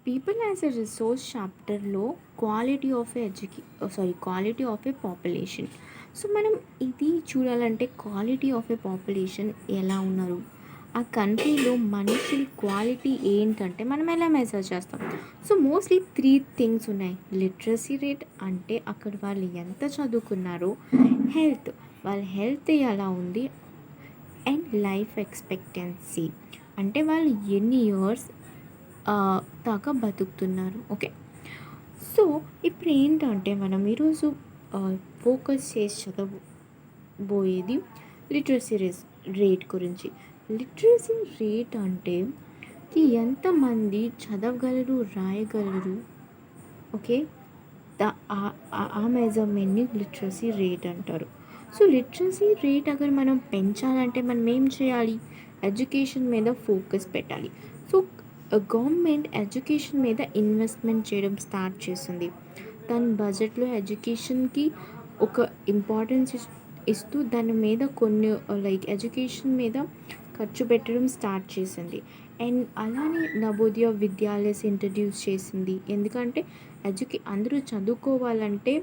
People as a resource చాప్టర్లో quality of A population. So మనం ఇది చూడాలంటే క్వాలిటీ ఆఫ్ ఏ పాపులేషన్ ఎలా ఉన్నారు, ఆ కంట్రీలో మనుషుల క్వాలిటీ ఏంటంటే మనం ఎలా మెజర్ చేస్తాం. సో మోస్ట్లీ త్రీ థింగ్స్ ఉన్నాయి. లిటరసీ రేట్ అంటే అక్కడ వాళ్ళు ఎంత చదువుకున్నారో, హెల్త్ వాళ్ళ హెల్త్ ఎలా ఉంది, అండ్ లైఫ్ ఎక్స్పెక్టెన్సీ అంటే వాళ్ళు ఎన్ని ఇయర్స్ దాకా బతుకుతున్నారు. ఓకే, సో ఇప్పుడు ఏంటంటే మనం ఈరోజు ఫోకస్ చేసి చదవబోయేది లిటరసీ రేట్ గురించి. లిటరసీ రేట్ అంటే ఎంతమంది చదవగలరు, రాయగలరు. ఓకే, ఆ మెజర్మెంట్ని లిటరసీ రేట్ అంటారు. సో లిటరసీ రేట్ అगर మనం పెంచాలంటే మనం ఏం చేయాలి, ఎడ్యుకేషన్ మీద ఫోకస్ పెట్టాలి. సో గవర్నమెంట్ ఎడ్యుకేషన్ మీద ఇన్వెస్ట్మెంట్ చేయడం స్టార్ట్ చేసింది. దాని బడ్జెట్లో ఎడ్యుకేషన్కి ఒక ఇంపార్టెన్స్ ఇస్తూ దాని మీద కొన్ని లైక్ ఎడ్యుకేషన్ మీద ఖర్చు పెట్టడం స్టార్ట్ చేసింది. అండ్ అలానే నవోదయ విద్యాలయస్ ఇంట్రడ్యూస్ చేసింది. ఎందుకంటే అందరూ చదువుకోవాలంటే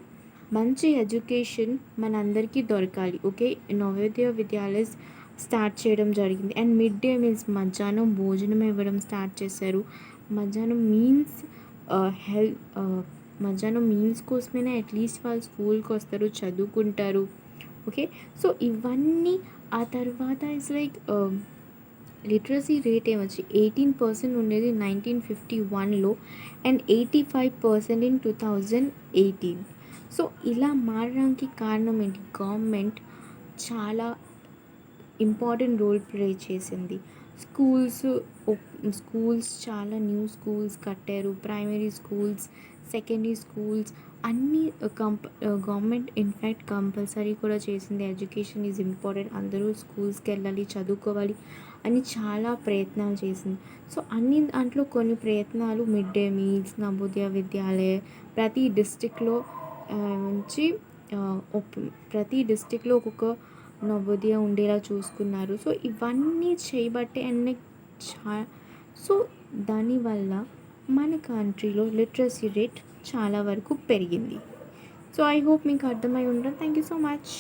మంచి ఎడ్యుకేషన్ మనందరికీ దొరకాలి. ఓకే, నవోదయ విద్యాలయస్ స్టార్ట్ చేయడం జరిగింది. అండ్ మిడ్ డే మీల్స్ మధ్యాహ్నం భోజనం ఇవ్వడం స్టార్ట్ చేశారు. మధ్యాహ్నం మీల్స్ మధ్యాహ్నం మీల్స్ కోసమైనా అట్లీస్ట్ వాళ్ళు స్కూల్కి వస్తారు, చదువుకుంటారు. ఓకే, సో ఇవన్నీ ఆ తర్వాత ఇట్స్ లైక్ లిటరసీ రేట్ ఏమొచ్చి 18% ఉండేది 1951లో అండ్ 85% ఇన్ 2018. సో ఇలా మారడానికి కారణం ఏంటి, గవర్నమెంట్ చాలా ఇంపార్టెంట్ రోల్ ప్లే చేసింది. స్కూల్స్ చాలా న్యూ స్కూల్స్ కట్టారు. ప్రైమరీ స్కూల్స్, సెకండరీ స్కూల్స్ అన్నీ గవర్నమెంట్ ఇన్ఫ్యాక్ట్ కంపల్సరీ కూడా చేసింది. ఎడ్యుకేషన్ ఈజ్ ఇంపార్టెంట్, అందరూ స్కూల్స్కి వెళ్ళాలి, చదువుకోవాలి అని చాలా ప్రయత్నాలు చేసింది. సో అన్ని దాంట్లో కొన్ని ప్రయత్నాలు మిడ్ డే మీల్స్, నవోదయ విద్యాలయ ప్రతి డిస్టిక్లో నుంచి ప్రతి డిస్టిక్లో ఒక్కొక్క నవోదయ ఉండేలా చూసుకున్నారు. సో ఇవన్నీ చేయబట్టే అండ్ సో దానివల్ల మన కంట్రీలో లిటరసీ రేట్ చాలా వరకు పెరిగింది. సో ఐ హోప్ మీకు అర్థమై ఉంటుంది. Thank you so much.